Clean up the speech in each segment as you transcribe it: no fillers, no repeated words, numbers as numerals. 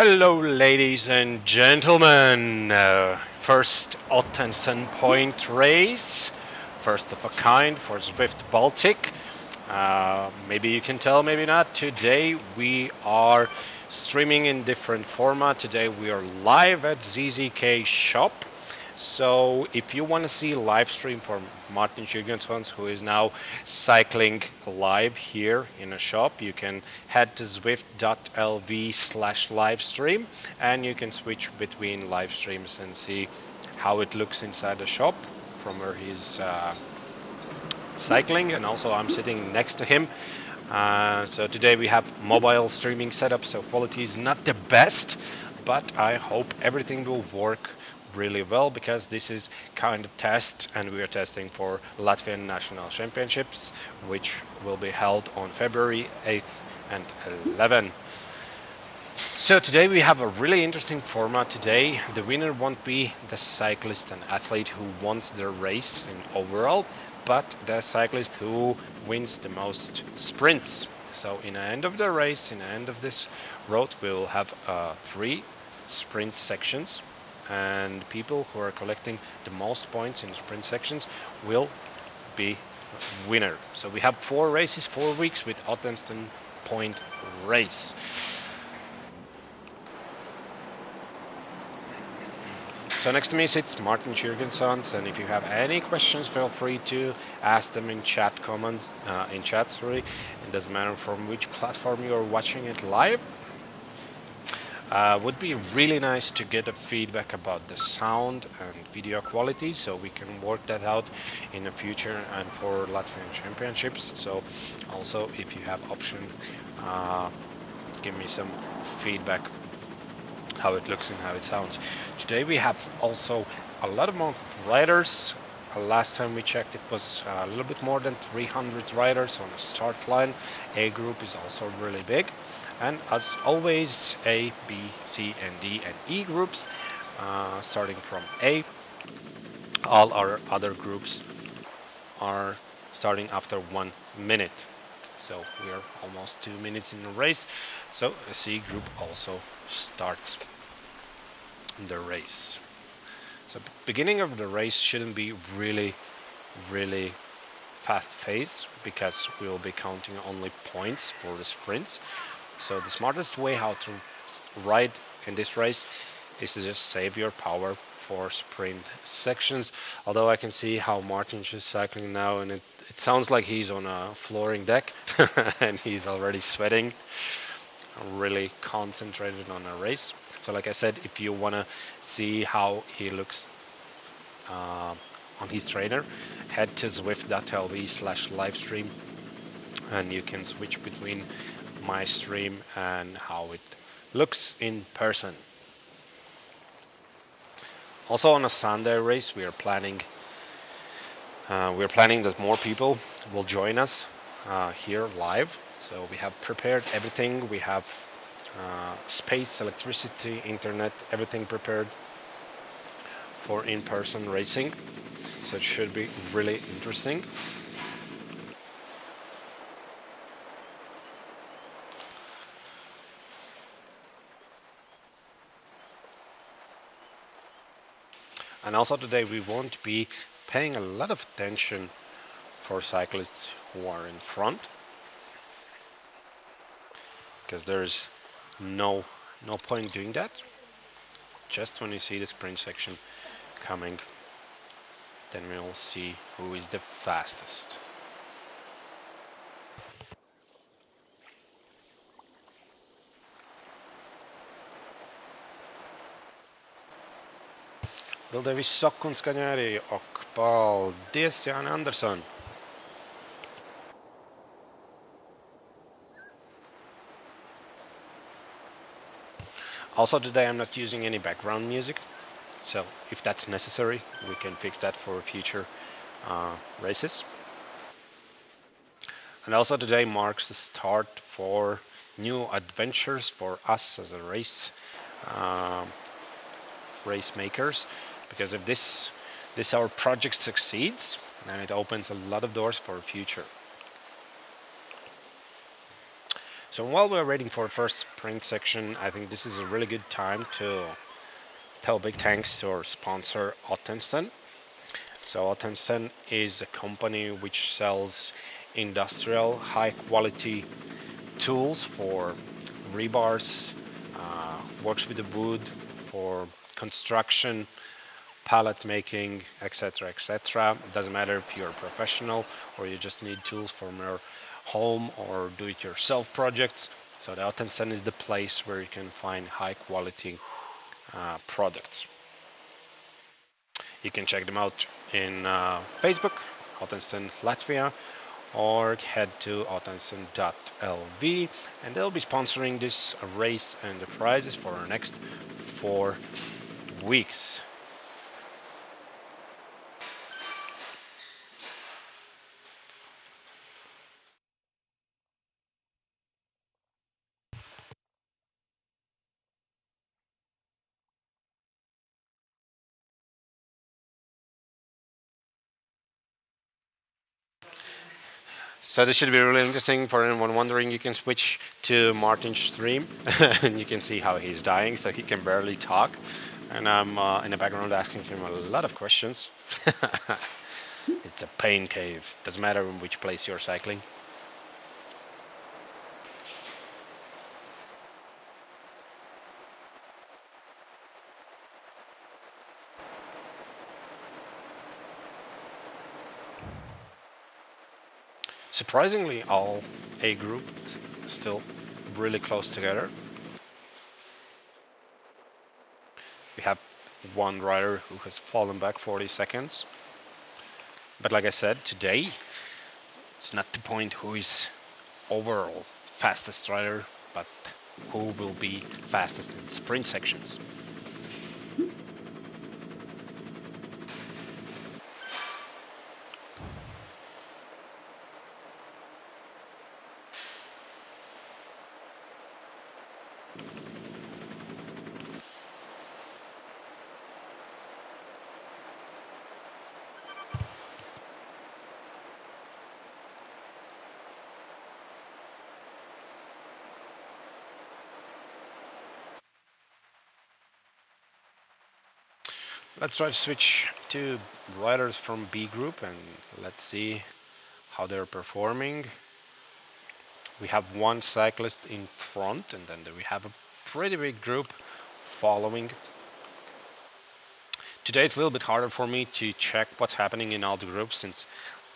Hello, ladies and gentlemen. First Ottensten point race, first of a kind for Swift Baltic. Maybe you can tell, maybe not. Today we are streaming in different format. Today we are live at ZZK shop. So if you want to see live stream for Martin Jürgensons, who is now cycling live here in a shop, you can head to zwift.lv/livestream and you can switch between live streams and see how it looks inside the shop from where he's cycling, and also I'm sitting next to him. So today we have mobile streaming setup, so quality is not the best, but I hope everything will work really well, because this is kind of test, and we are testing for Latvian national championships, which will be held on February 8th and 11th. So today we have a really interesting format. Today the winner won't be the cyclist and athlete who wins the race in overall, but the cyclist who wins the most sprints. So in the end of the race, in the end of this road, we will have 3 sprint sections, and people who are collecting the most points in the sprint sections will be winner. So we have 4 races, 4 weeks with Ottensten point race. So next to me sits Martin Jürgensons, and if you have any questions, feel free to ask them in chat comments, It doesn't matter from which platform you are watching it live. Would be really nice to get a feedback about the sound and video quality, so we can work that out in the future and for Latvian championships. So also, if you have option, give me some feedback how it looks and how it sounds. Today we have also a lot of more riders. Last time we checked, it was a little bit more than 300 riders on the start line. A group is also really big. And as always, A, B, C, and D, and E groups, starting from A. All our other groups are starting after 1 minute. So we are almost 2 minutes in the race. So a C group also starts the race. So beginning of the race shouldn't be really fast pace, because we will be counting only points for the sprints. So the smartest way how to ride in this race is to just save your power for sprint sections. Although I can see how Martin's just cycling now, and it sounds like he's on a flooring deck and he's already sweating, really concentrated on a race. So like I said, if you want to see how he looks on his trainer, head to zwift.lv/livestream and you can switch between my stream and how it looks in person. Also on a Sunday race, we are planning that more people will join us here live. So we have prepared everything. We have space, electricity, internet, everything prepared for in-person racing. So it should be really interesting. And also today we won't be paying a lot of attention for cyclists who are in front, because there's no point doing that. Just when you see the sprint section coming, then we'll see who is the fastest. Bildē viss saka un skaņā arī. Ok, paldies, Jāni Anderson. Also today I'm not using any background music, so if that's necessary, we can fix that for future races. And also today marks the start for new adventures for us as a race makers, because if this our project succeeds, then it opens a lot of doors for the future. So while we're waiting for the first sprint section, I think this is a really good time to tell big thanks to our sponsor Ottensten. So Ottensten is a company which sells industrial high quality tools for rebars, works with the wood for construction, pallet making, etc, etc. It doesn't matter if you're a professional or you just need tools from your home or do-it-yourself projects. So the Ottensten is the place where you can find high quality products. You can check them out in Facebook, Ottensten Latvia, or head to ottensten.lv, and they'll be sponsoring this race and the prizes for the next 4 weeks. So this should be really interesting for anyone wondering. You can switch to Martin's stream and you can see how he's dying, so he can barely talk. And I'm in the background asking him a lot of questions. It's a pain cave. Doesn't matter in which place you're cycling. Surprisingly, all A group is still really close together. We have one rider who has fallen back 40 seconds. But like I said, today it's not the point who is overall fastest rider, but who will be fastest in sprint sections. Let's try to switch to riders from B group and let's see how they're performing. We have one cyclist in front and then we have a pretty big group following. Today it's a little bit harder for me to check what's happening in all the groups since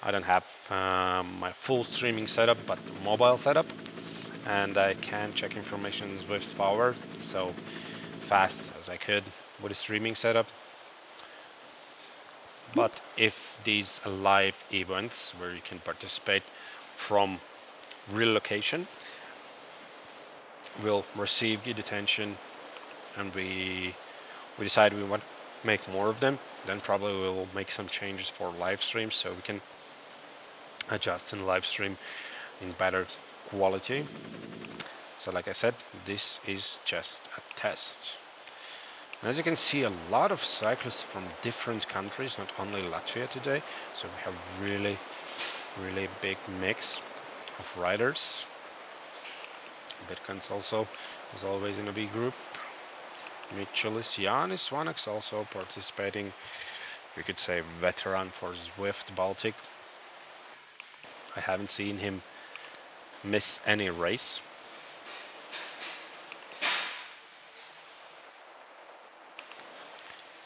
I don't have my full streaming setup but mobile setup, and I can check information with power so fast as I could with a streaming setup. But if these live events where you can participate from real location will receive good attention and we decide we want to make more of them, then probably we'll make some changes for live streams so we can adjust in live stream in better quality. So like I said, this is just a test. And as you can see, a lot of cyclists from different countries, not only Latvia today. So we have really big mix of riders. Bitkans also is always in a B group. Michelis Janis Vanaks also participating. We could say veteran for Zwift Baltic. I haven't seen him miss any race.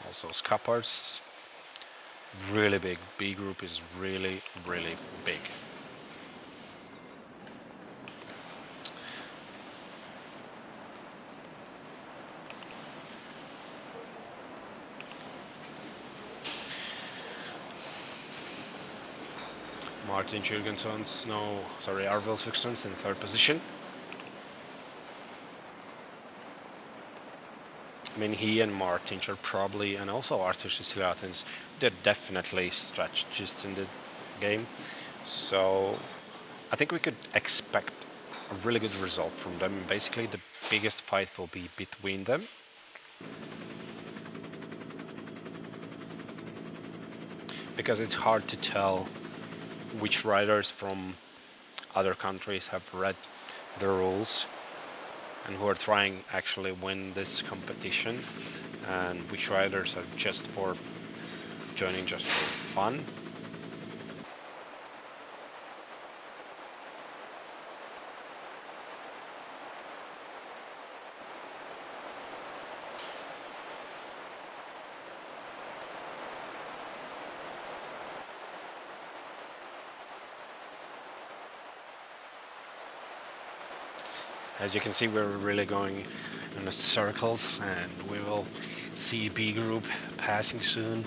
Also Skapards, really big. B group is really big. Martin Jürgensson's, Arvel Vikström's in third position. I mean, he and Martin are probably, and also Artur Siciliatins, they're definitely strategists in this game. So I think we could expect a really good result from them. Basically, the biggest fight will be between them. Because it's hard to tell which riders from other countries have the rules and who are trying actually win this competition, and which riders are just for joining just for fun. As you can see, we're really going in the circles, and we will see B group passing soon.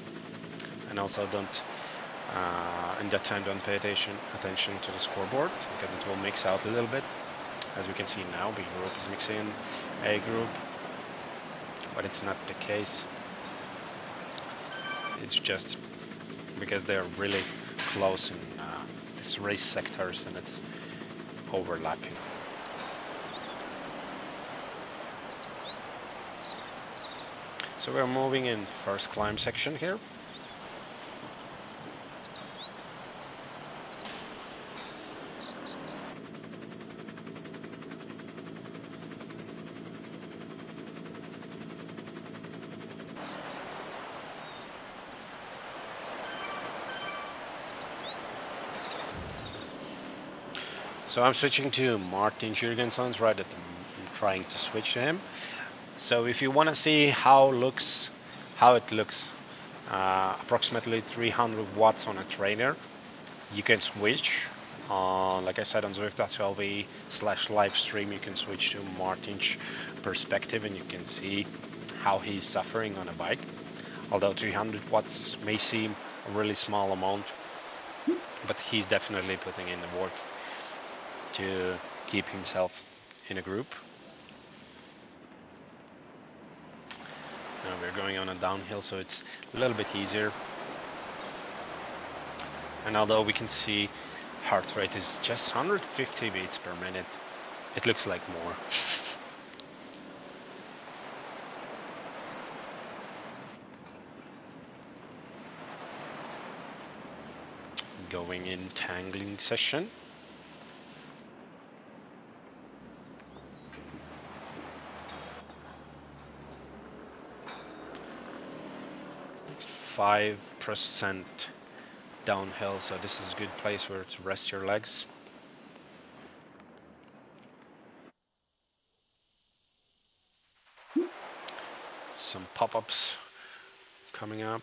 And also don't, in that time, don't pay attention to the scoreboard, because it will mix out a little bit. As we can see now, B group is mixing A group, but it's not the case. It's just because they are really close in these race sectors, and it's overlapping. So we're moving in first climb section here. So I'm switching to Martin Jurgensen's ride that I'm trying to switch to him. So if you want to see how it looks, approximately 300 watts on a trainer, you can switch. Like I said, on Zwift.lv/live stream, you can switch to Martin's perspective, and you can see how he's suffering on a bike. Although 300 watts may seem a really small amount, but he's definitely putting in the work to keep himself in a group. Now we're going on a downhill, so it's a little bit easier. And although we can see heart rate is just 150 beats per minute, it looks like more. Going in tangling session. %5 downhill, so this is a good place where to rest your legs. Some pop-ups coming up.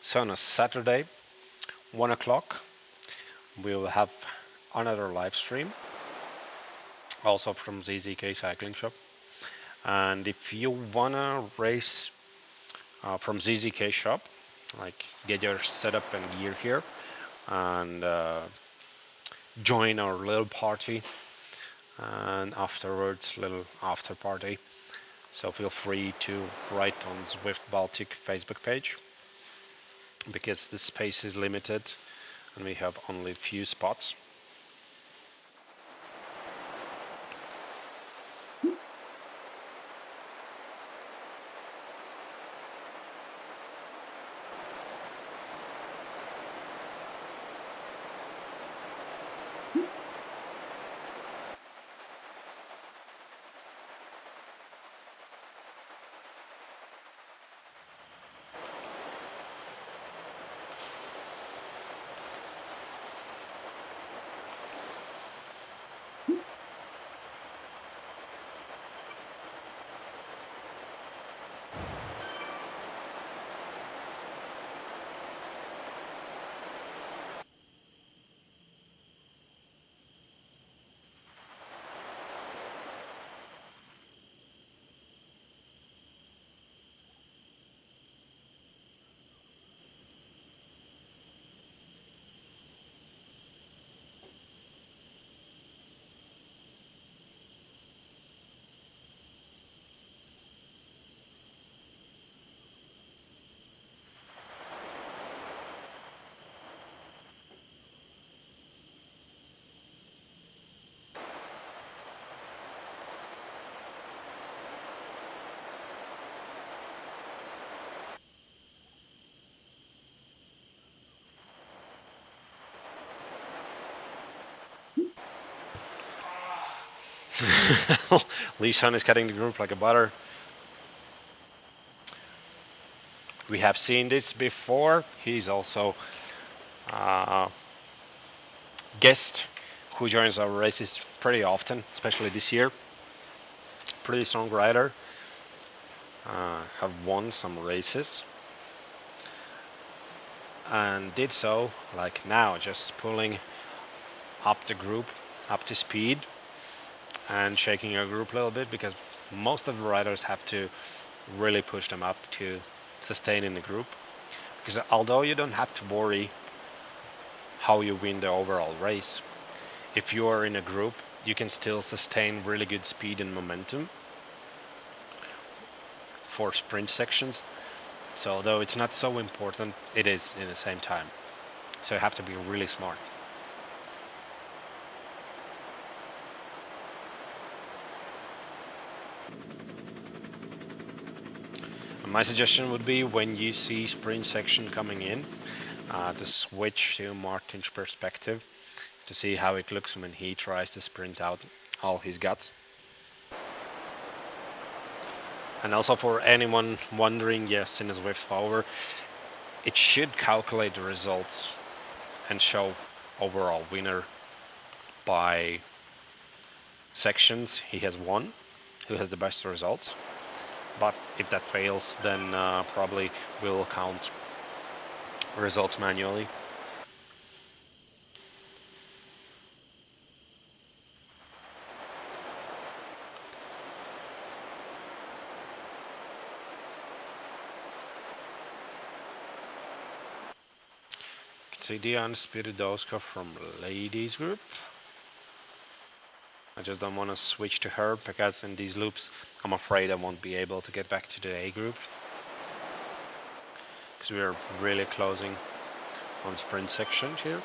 So on a Saturday, 1 o'clock, we'll have another live stream, also from ZZK Cycling Shop. And if you wanna race from ZZK Shop, like get your setup and gear here, and join our little party, and afterwards little after party. So feel free to write on Zwift Baltic Facebook page, because the space is limited and we have only a few spots. Leeson is cutting the group like a butter. We have seen this before. He's also guest who joins our races pretty often, especially this year. Pretty strong rider. Have won some races and did so like now, just pulling up the group up to speed and shaking our group a little bit, because most of the riders have to really push them up to sustain in the group, because although you don't have to worry how you win the overall race, if you are in a group you can still sustain really good speed and momentum for sprint sections. So although it's not so important, it is in the same time, so you have to be really smart. My suggestion would be, when you see sprint section coming in, to switch to Martin's perspective to see how it looks when he tries to sprint out all his guts. And also for anyone wondering, yes, in his Zwift power, it should calculate the results and show overall winner by sections he has won, who has the best results. But if that fails, then probably we'll count results manually. You can see Diana Spiridoska from ladies group. I just don't want to switch to her, because in these loops I'm afraid I won't be able to get back to the A group, because we are really closing on sprint section here.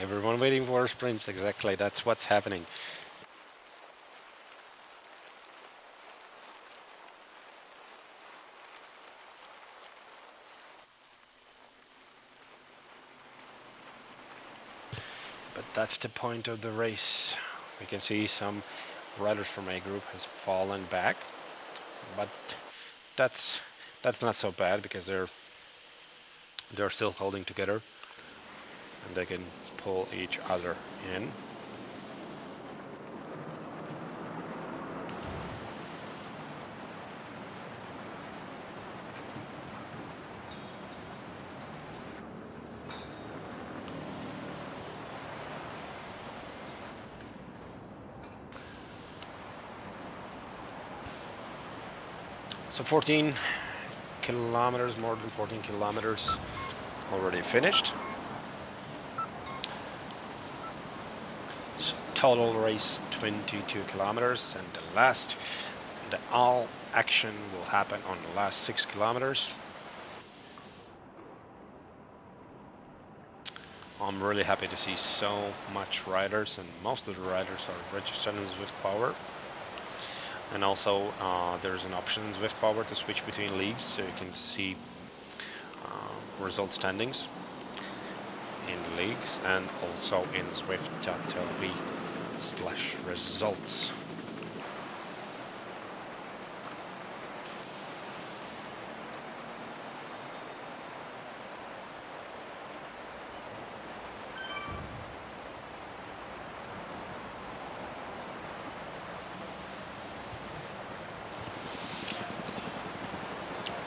Everyone waiting for sprints, exactly, that's what's happening. But that's the point of the race. We can see some riders from A group has fallen back, but that's not so bad, because they're still holding together and they can pull each other in. So 14 kilometers, more than 14 kilometers already finished. So total race 22 kilometers, and the all action will happen on the last 6 kilometers. I'm really happy to see so much riders, and most of the riders are registered in Zwift Power. And also there's an option in Zwift Power to switch between leagues, so you can see result standings in leagues, and also in Zwift.lv/results.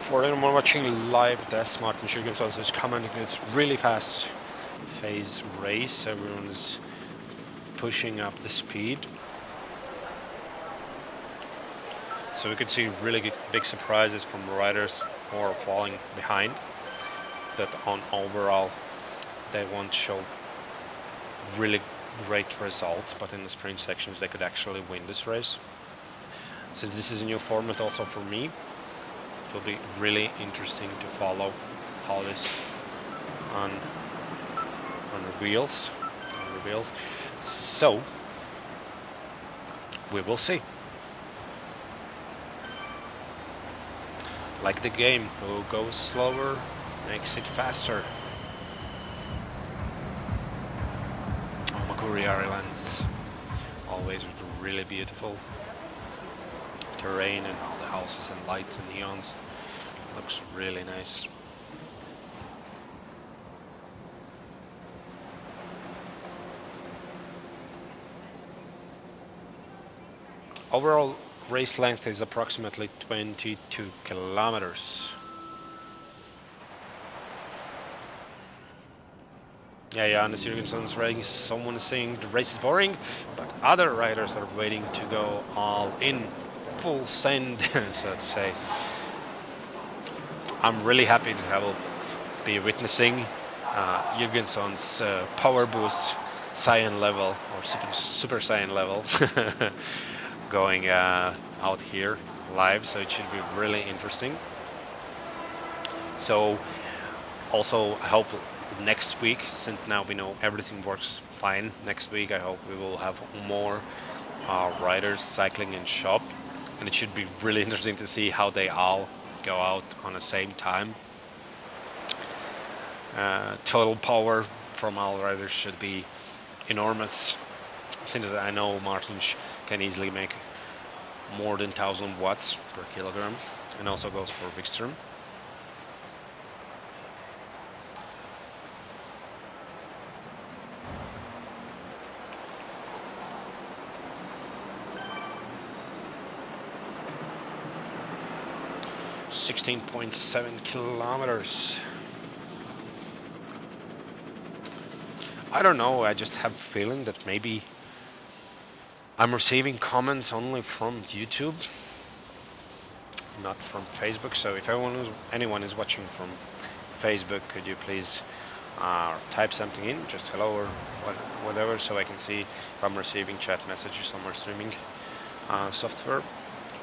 For anyone watching live, that's Martin Schugenson is commenting. It's really fast phase race. Everyone is pushing up the speed. So we could see really big surprises from riders who are falling behind. that on overall they won't show really great results, but in the sprint sections they could actually win this race. Since this is a new format also for me, it will be really interesting to follow how this reveals. So we will see. Like the game, who goes slower makes it faster. Makuri Islands, always really beautiful terrain and all the houses and lights and neons. Looks really nice. Overall race length is approximately 22 kilometers. Yeah, and the Jürgensen's race, someone is saying the race is boring, but other riders are waiting to go all in, full send, so to say. I'm really happy to have be witnessing Jürgensen's power boost Saiyan level, or super Saiyan level, going out here live, so it should be really interesting. So also I hope next week, since now we know everything works fine, next week I hope we will have more riders cycling in shop, and it should be really interesting to see how they all go out on the same time. Total power from all riders should be enormous, since I know Martin can easily make more than 1000 watts per kilogram, and also goes for Wikström. .7 kilometers. I don't know, I just have a feeling that maybe I'm receiving comments only from YouTube, not from Facebook. So if anyone is watching from Facebook, could you please type something in, just hello or whatever, so I can see if I'm receiving chat messages on my streaming software,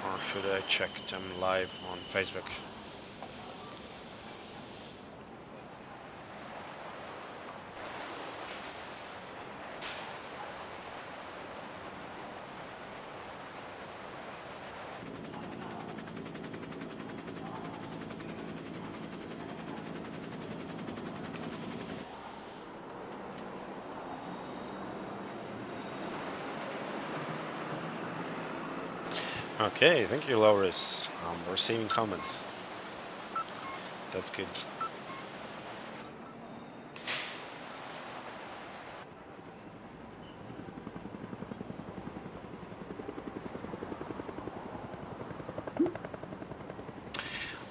or should I check them live on Facebook? Okay, thank you, Loris. I'm receiving comments. That's good.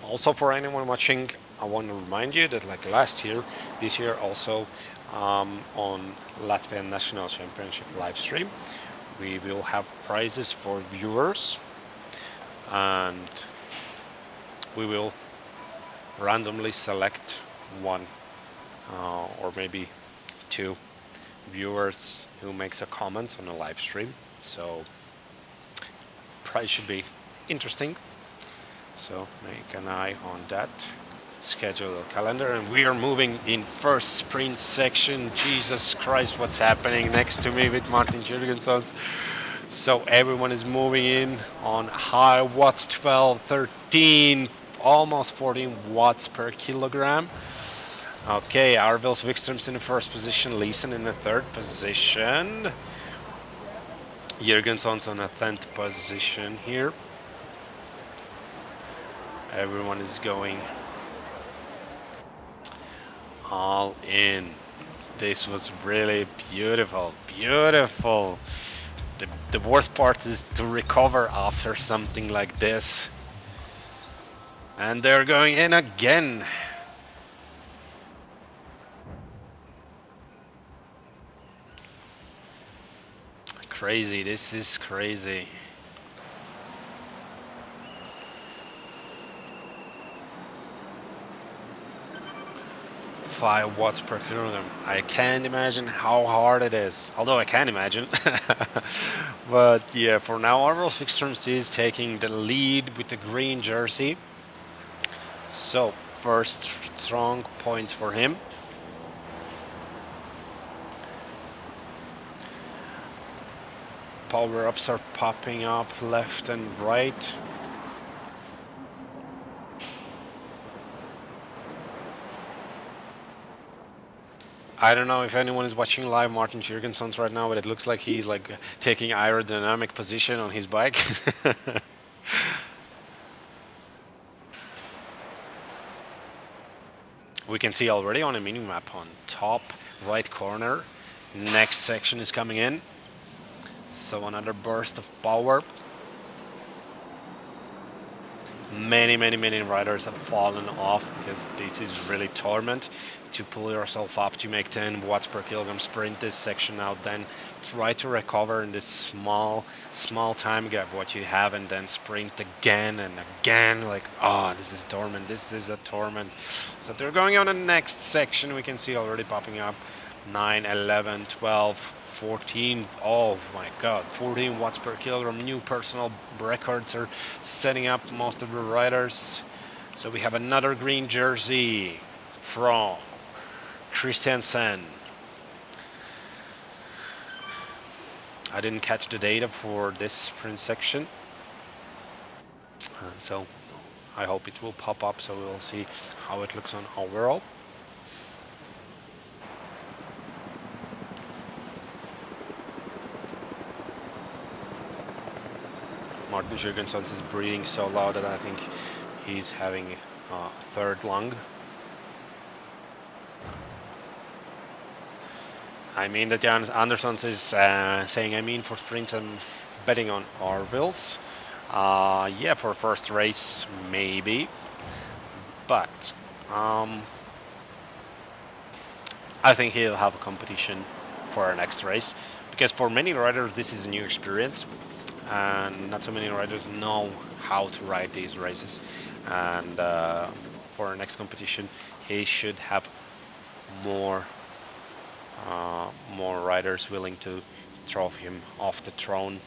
Also, for anyone watching, I want to remind you that like last year, this year also on Latvian National Championship live stream, we will have prizes for viewers, and we will randomly select one or maybe two viewers who makes a comment on a live stream. So prize should be interesting, so make an eye on that. Schedule a calendar, and we are moving in first sprint section. Jesus Christ, what's happening next to me with Martin Jürgensen? So everyone is moving in on high watts, 12, 13, almost 14 watts per kilogram. Okay, Arvils Wikström's in the first position, Leeson in the third position. Jürgensen's on a 10th position here. Everyone is going all in. This was really beautiful, beautiful. The worst part is to recover after something like this. And they're going in again. Crazy, this is crazy. 5 watts per kilogram. I can't imagine how hard it is. Although I can imagine. But yeah, for now, Arvel Fixtrums is taking the lead with the green jersey. So, first strong point for him. Power-ups are popping up left and right. I don't know if anyone is watching live Martin Jurgensons right now, but it looks like he's like taking aerodynamic position on his bike. We can see already on a mini map on top right corner, next section is coming in. So another burst of power. Many riders have fallen off because this is really torment. To pull yourself up to make 10 watts per kilogram, sprint this section out, then try to recover in this small time gap what you have, and then sprint again and again. Like, this is torment, this is a torment. So they're going on the next section. We can see already popping up 9, 11, 12, 14. Oh my god, 14 watts per kilogram. New personal records are setting up most of the riders. So we have another green jersey from Ottensten. I didn't catch the data for this sprint section, so I hope it will pop up, so we'll see how it looks on overall. Martin Jurgensons is breathing so loud that I think he's having a third lung. I mean that Jan Andersons is saying, for sprints I'm betting on Arvils. Yeah, for first race maybe, but I think he'll have a competition for our next race, because for many riders this is a new experience and not so many riders know how to ride these races, and for our next competition he should have more riders willing to throw him off the throne.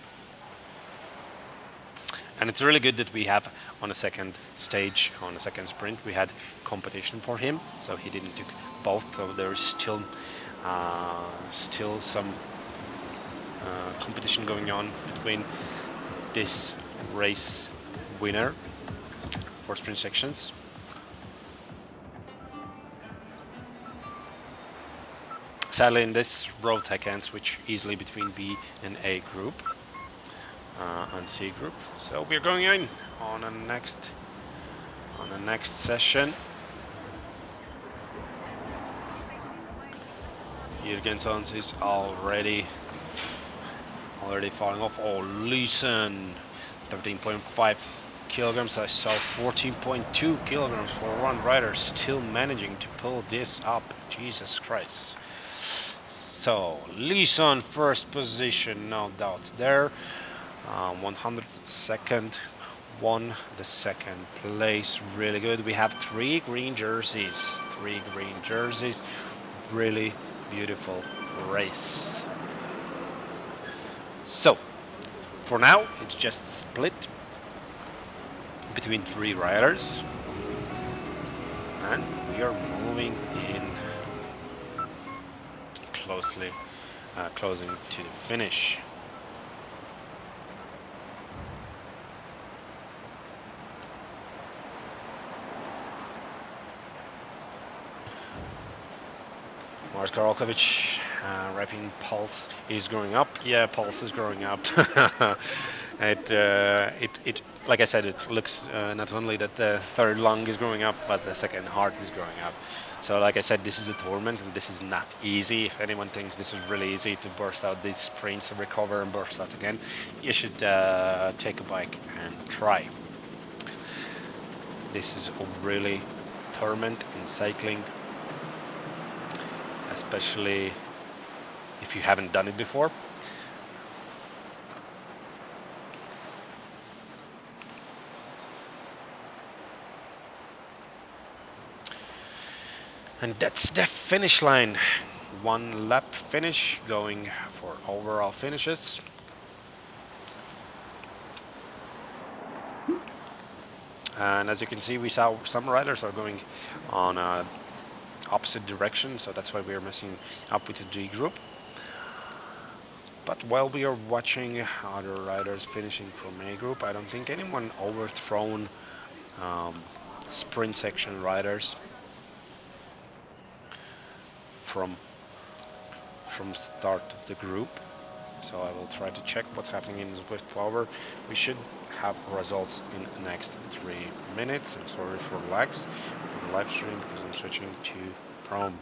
And it's really good that we have on a second stage, on a second sprint, we had competition for him, so he didn't do both. So there's still some competition going on between this race winner for sprint sections. Sadly, in this road I can switch easily between B and A group and C group. So we're going in on the next session. Jurgensons is already falling off. Oh, listen, 13.5 kilograms. I saw 14.2 kilograms for one rider, still managing to pull this up. Jesus Christ. So, Leeson first position, no doubts there. 102nd, won the second place. Really good. We have 3 green jerseys. Really beautiful race. So, for now, it's just split between 3 riders. And we are moving in closely, closing to the finish. Mars Karolkovic, wrapping pulse is growing up. Yeah, pulse is growing up. It like I said, it looks not only that the third lung is growing up, but the second heart is growing up. So like I said, this is a tournament and this is not easy. If anyone thinks this is really easy to burst out these sprints and recover and burst out again, you should take a bike and try. This is a really tournament in cycling, especially if you haven't done it before. And that's the finish line. One lap finish, going for overall finishes. And as you can see, we saw some riders are going on opposite direction, so that's why we are messing up with the D group. But while we are watching other riders finishing from A group, I don't think anyone overthrown sprint section riders from start of the group. So I will try to check what's happening in Swift Power. We should have results in the next 3 minutes. I'm sorry for lags on the live stream because I'm switching to Chrome.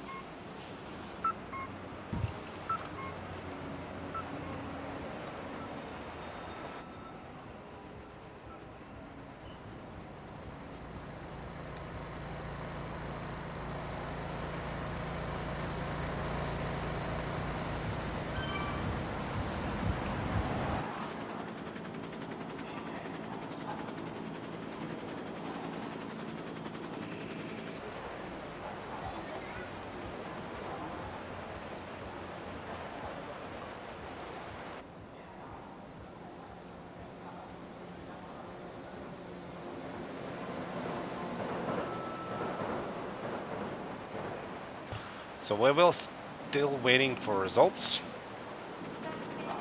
So we will still waiting for results. I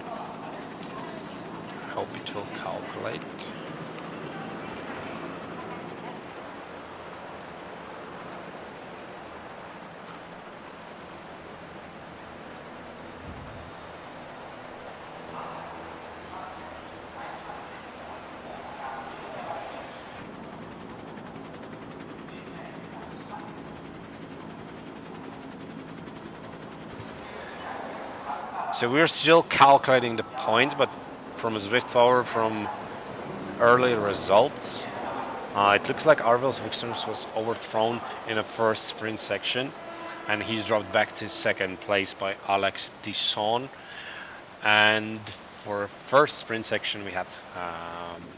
hope it will calculate. So we're still calculating the points, but from a Swift Power from early results, it looks like Arvils Wikström was overthrown in the first sprint section, and he's dropped back to second place by Alex Disson. And for first sprint section, we have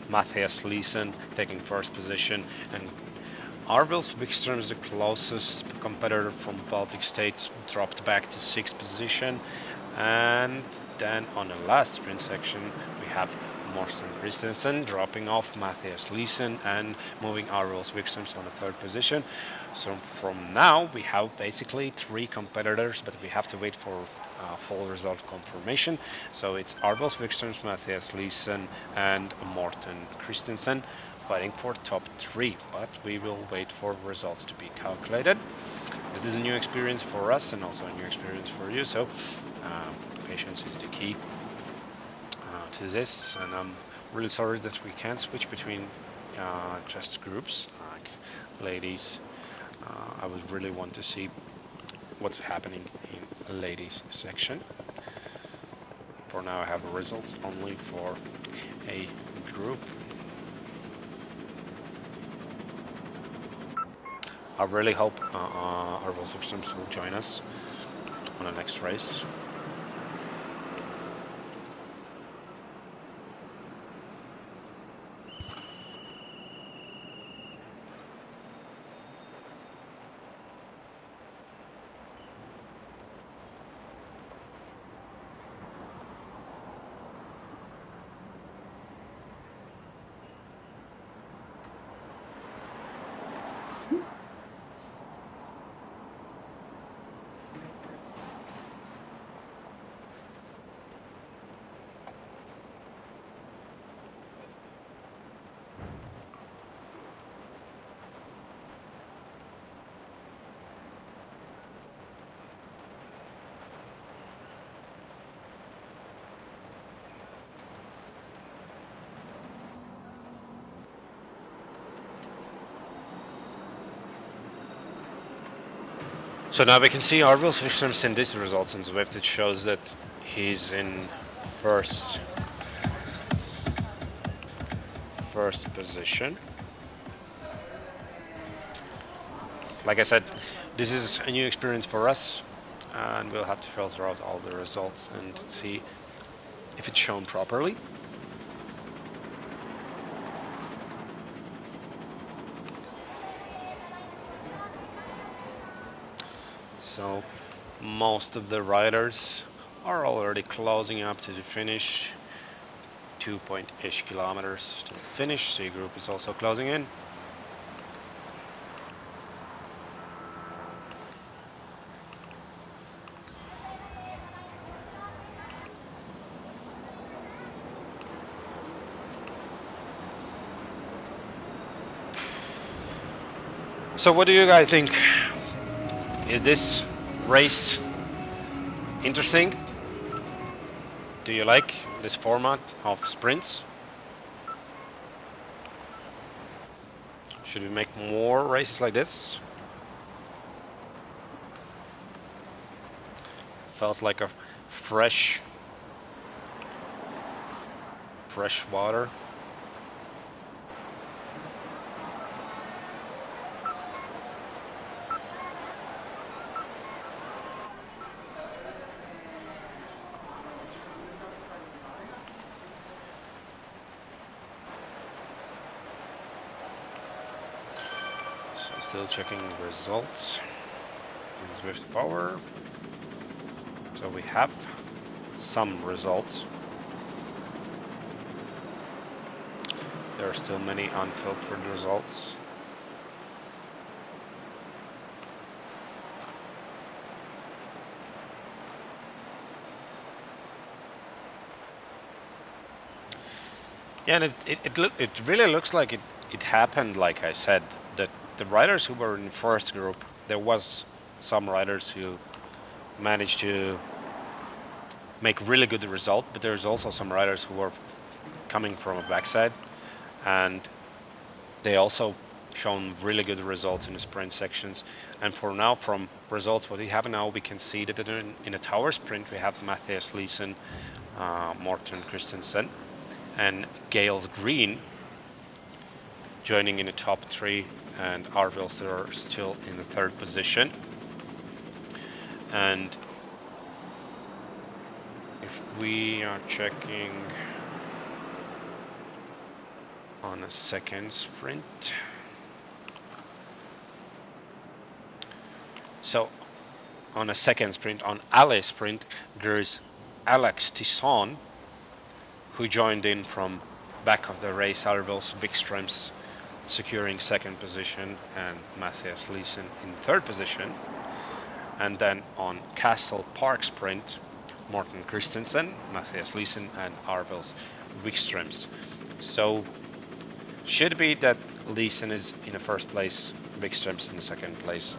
Matthias Leeson taking first position, and Arvils Wikström is the closest competitor from Baltic states, dropped back to sixth position. And then on the last sprint section, we have Morten Christensen dropping off Matthias Leeson and moving Arvils Wikström on the third position. So from now, we have basically 3 competitors, but we have to wait for full result confirmation. So it's Arvils Wikström, Matthias Leeson, and Morten Christensen fighting for top 3, but we will wait for results to be calculated. This is a new experience for us and also a new experience for you, so patience is the key to this, and I'm really sorry that we can't switch between just groups, like ladies. I would really want to see what's happening in ladies section. For now I have results only for a group. I really hope Arvils Wikström will join us on the next race. So now we can see Arvils Wikström in these results in Zwift. It shows that he's in first position. Like I said, this is a new experience for us, and we'll have to filter out all the results and see if it's shown properly. So most of the riders are already closing up to the finish. 2.ish kilometers to the finish. C group is also closing in. So what do you guys think? Is this race interesting? Do you like this format of sprints? Should we make more races like this? Felt like a fresh water. Still checking results in Zwift Power. So we have some results. There are still many unfiltered results. Yeah, and it really looks like it happened, like I said, that the riders who were in first group, there was some riders who managed to make really good result, but there's also some riders who were coming from a backside, and they also shown really good results in the sprint sections. And for now, from results what we have now, we can see that in a tower sprint we have Matthias Leeson, Morten Christensen, and Gales Green joining in the top 3, and Arvils are still in the 3rd position. And if we are checking on a second sprint, so on a second sprint, on alley sprint, there's Alex Tisson, who joined in from back of the race. Arvils Wikström's securing 2nd position, and Matthias Leeson in 3rd position. And then on Castle Park sprint, Morten Christensen, Matthias Leeson, and Arvils Wikströms. So should be that Leeson is in the 1st place, Wikströms in the 2nd place,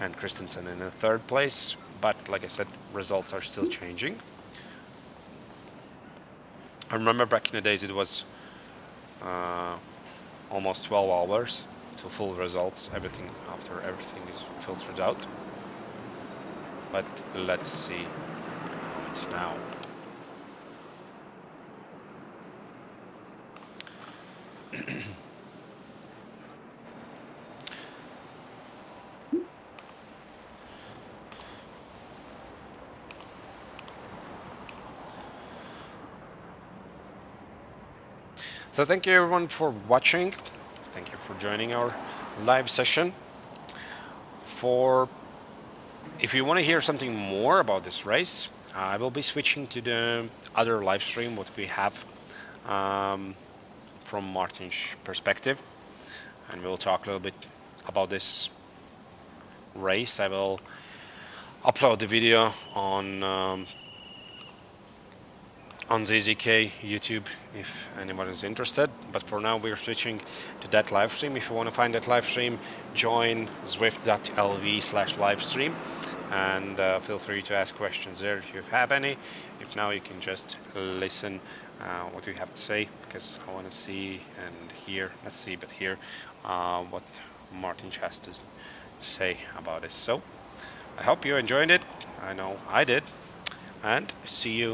and Christensen in the 3rd place. But like I said, results are still changing. I remember back in the days it was almost 12 hours to full results, after everything is filtered out. But let's see how it's now. So thank you everyone for watching. Thank you for joining our live session. If you want to hear something more about this race, I will be switching to the other live stream what we have from Martin's perspective, and we'll talk a little bit about this race. I will upload the video on ZZK YouTube if anyone is interested, but for now we're switching to that live stream. If you want to find that live stream, join zwift.lv/livestream, and feel free to ask questions there if you have any. If now, you can just listen what you have to say, because I want to see and hear, what Martin has to say about it. So I hope you enjoyed it. I know I did, and see you